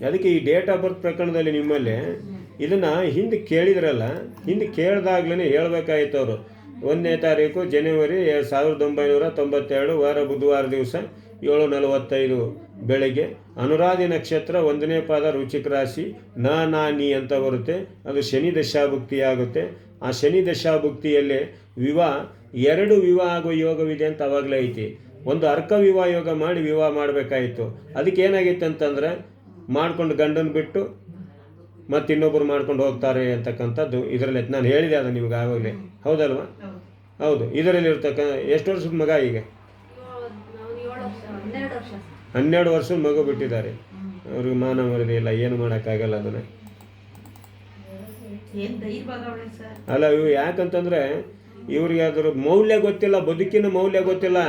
ಅದಕ್ಕೆ ಈ date of birth ಪ್ರಕರಣದಲ್ಲಿ ನಿಮ್ಮಲ್ಲಿ ಇದನ್ನು ಹಿಂದೆ ಕೇಳಿದ್ರಲ್ಲ, ಹಿಂದೆ ಕೇಳಿದಾಗ್ಲೇ ಹೇಳ್ಬೇಕಾಯ್ತು ಅವರು. 1ನೇ ತಾರೀಕು ಜನವರಿ 1992 ವಾರ ಬುಧವಾರ ದಿವಸ 7:45 ಬೆಳಗ್ಗೆ ಅನುರಾಧಿ ನಕ್ಷತ್ರ 1ನೇ ಪಾದ ರುಚಿಕ ರಾಶಿ ನೀ ಅಂತ ಬರುತ್ತೆ. ಅದು ಶನಿ ದಶಾಭುಕ್ತಿ ಆಗುತ್ತೆ. ಆ ಶನಿ ದಶಾಭುಕ್ತಿಯಲ್ಲೇ ಎರಡು ವಿವಾಹ ಆಗೋ ಯೋಗವಿದೆ ಅಂತ ಅವಾಗಲೇ ಐತಿ. ಒಂದು ಅರ್ಕ ವಿವಾಹ ಯೋಗ ಮಾಡಿ ವಿವಾಹ ಮಾಡಬೇಕಾಯಿತು. ಅದಕ್ಕೆ ಏನಾಗಿತ್ತು ಅಂತಂದರೆ, ಮಾಡ್ಕೊಂಡು ಗಂಡನ ಬಿಟ್ಟು ಮತ್ತು ಇನ್ನೊಬ್ಬರು ಮಾಡ್ಕೊಂಡು ಹೋಗ್ತಾರೆ ಅಂತಕ್ಕಂಥದ್ದು ಇದರಲ್ಲಿ ನಾನು ಹೇಳಿದೆ ಅದು ನಿಮ್ಗೆ ಆವಾಗಲೇ, ಹೌದಲ್ವ? ಹೌದು. ಇದರಲ್ಲಿ ಎಷ್ಟು ವರ್ಷದ ಮಗ ಈಗ? 12 ವರ್ಷದ ಮಗು ಬಿಟ್ಟಿದ್ದಾರೆ. ಅವ್ರಿಗೆ ಮಾನ ಮರ್ಯಾದೆ ಇಲ್ಲ, ಏನು ಮಾಡೋಕ್ಕಾಗಲ್ಲ ಅದನ್ನು. ಅಲ್ಲ, ಇವು ಯಾಕಂತಂದರೆ ಇವ್ರಿಗೆ ಅದ್ರ ಮೌಲ್ಯ ಗೊತ್ತಿಲ್ಲ, ಬದುಕಿನ ಮೌಲ್ಯ ಗೊತ್ತಿಲ್ಲ.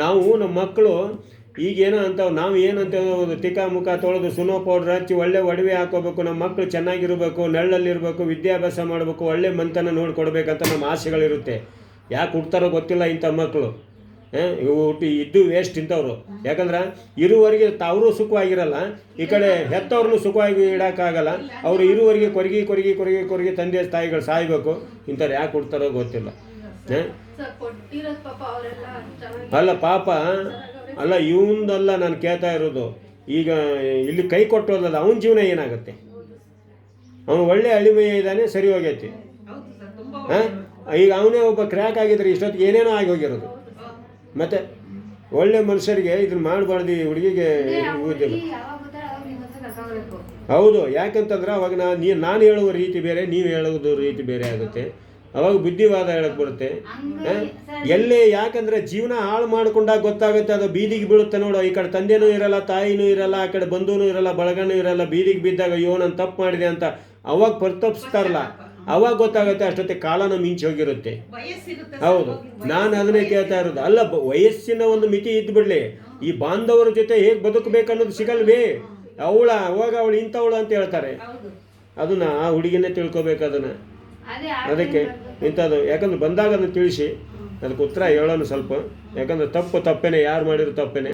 ನಾವು ನಮ್ಮ ಮಕ್ಕಳು ಈಗೇನೋ ಅಂತಾವೆ, ನಾವು ಏನಂತ ತಿಕ್ಕ ಮುಖ ತೊಳೆದು ಸುನೋ ಪೌಡ್ರ್ ಹಚ್ಚಿ ಒಳ್ಳೆ ಒಡವೆ ಹಾಕೋಬೇಕು, ನಮ್ಮ ಮಕ್ಕಳು ಚೆನ್ನಾಗಿರಬೇಕು, ನೆರಳಲ್ಲಿರಬೇಕು, ವಿದ್ಯಾಭ್ಯಾಸ ಮಾಡಬೇಕು, ಒಳ್ಳೆ ಮಂತನ ನೋಡಿಕೊಡ್ಬೇಕಂತ ನಮ್ಮ ಆಸೆಗಳಿರುತ್ತೆ. ಯಾಕೆ ಹುಡ್ತಾರೋ ಗೊತ್ತಿಲ್ಲ ಇಂಥ ಮಕ್ಕಳು. ಹುಟ್ಟಿ ಇದ್ದು ವೇಸ್ಟ್ ಇಂಥವ್ರು. ಯಾಕಂದ್ರೆ ಇರುವವರೆಗೆ ಅವರು ಸುಖವಾಗಿರಲ್ಲ, ಈ ಕಡೆ ಹೆತ್ತವ್ರನ್ನೂ ಸುಖವಾಗಿ ಇಡೋಕ್ಕಾಗಲ್ಲ. ಅವರು ಇರುವವರೆಗೆ ಕೊರಗಿ ತಂದೆ ತಾಯಿಗಳು ಸಾಯ್ಬೇಕು. ಇಂಥವ್ರು ಯಾಕೆ ಹುಡ್ತಾರೋ ಗೊತ್ತಿಲ್ಲ. ಅಲ್ಲ ಪಾಪ ಅಲ್ಲ, ಇವಂದಲ್ಲ ನಾನು ಕೇಳ್ತಾ ಇರೋದು. ಈಗ ಇಲ್ಲಿ ಕೈ ಕೊಟ್ಟೋದಲ್ಲ, ಅವನ ಜೀವನ ಏನಾಗುತ್ತೆ? ಅವನು ಒಳ್ಳೆ ಅಳಿಮೆ ಇದ್ದಾನೆ, ಸರಿ ಹೋಗೈತಿ. ಈಗ ಅವನೇ ಒಬ್ಬ ಕ್ರ್ಯಾಕ್ ಆಗಿದ್ರೆ ಇಷ್ಟೊತ್ತಿಗೆ ಏನೇನೋ ಆಗಿ ಹೋಗಿರೋದು. ಮತ್ತೆ ಒಳ್ಳೆ ಮನುಷ್ಯರಿಗೆ ಇದನ್ನ ಮಾಡಬಾರ್ದು. ಹುಡುಗಿಗೆ ಹೌದು. ಯಾಕಂತಂದ್ರೆ ಅವಾಗ ನಾನು ಹೇಳುವ ರೀತಿ ಬೇರೆ, ನೀವು ಹೇಳೋದು ರೀತಿ ಬೇರೆ ಆಗುತ್ತೆ. ಅವಾಗ ಬುದ್ಧಿವಾದ ಹೇಳಕ್ಕೆ ಬರುತ್ತೆ. ಎಲ್ಲೇ ಯಾಕಂದರೆ ಜೀವನ ಹಾಳು ಮಾಡ್ಕೊಂಡಾಗ ಗೊತ್ತಾಗುತ್ತೆ. ಅದು ಬೀದಿಗೆ ಬೀಳುತ್ತೆ ನೋಡು. ಈ ಕಡೆ ತಂದೆನೂ ಇರಲ್ಲ, ತಾಯಿನೂ ಇರಲ್ಲ, ಆ ಕಡೆ ಬಂಧುನೂ ಇರಲ್ಲ, ಬಳಗನೂ ಇರಲ್ಲ. ಬೀದಿಗೆ ಬಿದ್ದಾಗ ಅಯ್ಯೋ ನಾನು ತಪ್ಪು ಮಾಡಿದೆ ಅಂತ ಅವಾಗ ಪರಿತಪಿಸ್ತಾರಲ್ಲ, ಅವಾಗ ಗೊತ್ತಾಗುತ್ತೆ. ಅಷ್ಟೊತ್ತಿಗೆ ಕಾಲನ ಮಿಂಚಿ ಹೋಗಿರುತ್ತೆ. ಹೌದು, ನಾನು ಅದನ್ನೇ ಕೇಳ್ತಾ ಇರೋದು. ಅಲ್ಲ, ವಯಸ್ಸಿನ ಒಂದು ಮಿತಿ ಇದ್ದು ಬಿಡಲಿ. ಈ ಬಾಂಧವರ ಜೊತೆ ಹೇಗೆ ಬದುಕಬೇಕನ್ನೋದು ಸಿಗಲ್ವೇ? ಅವಾಗ ಅವಳು ಇಂಥವಳು ಅಂತ ಹೇಳ್ತಾರೆ. ಅದನ್ನ ಆ ಹುಡುಗಿನೇ ತಿಳ್ಕೊಬೇಕು ಅದನ್ನು. ಅದಕ್ಕೆ ಇಂಥದ್ದು ಯಾಕಂದ್ರೆ ಬಂದಾಗ ಅದನ್ನು ತಿಳಿಸಿ ಅದಕ್ಕೆ ಉತ್ತರ ಹೇಳೋಣ ಸ್ವಲ್ಪ. ಯಾಕಂದ್ರೆ ತಪ್ಪೇನೆ, ಯಾರು ಮಾಡಿರೋ ತಪ್ಪೇನೆ.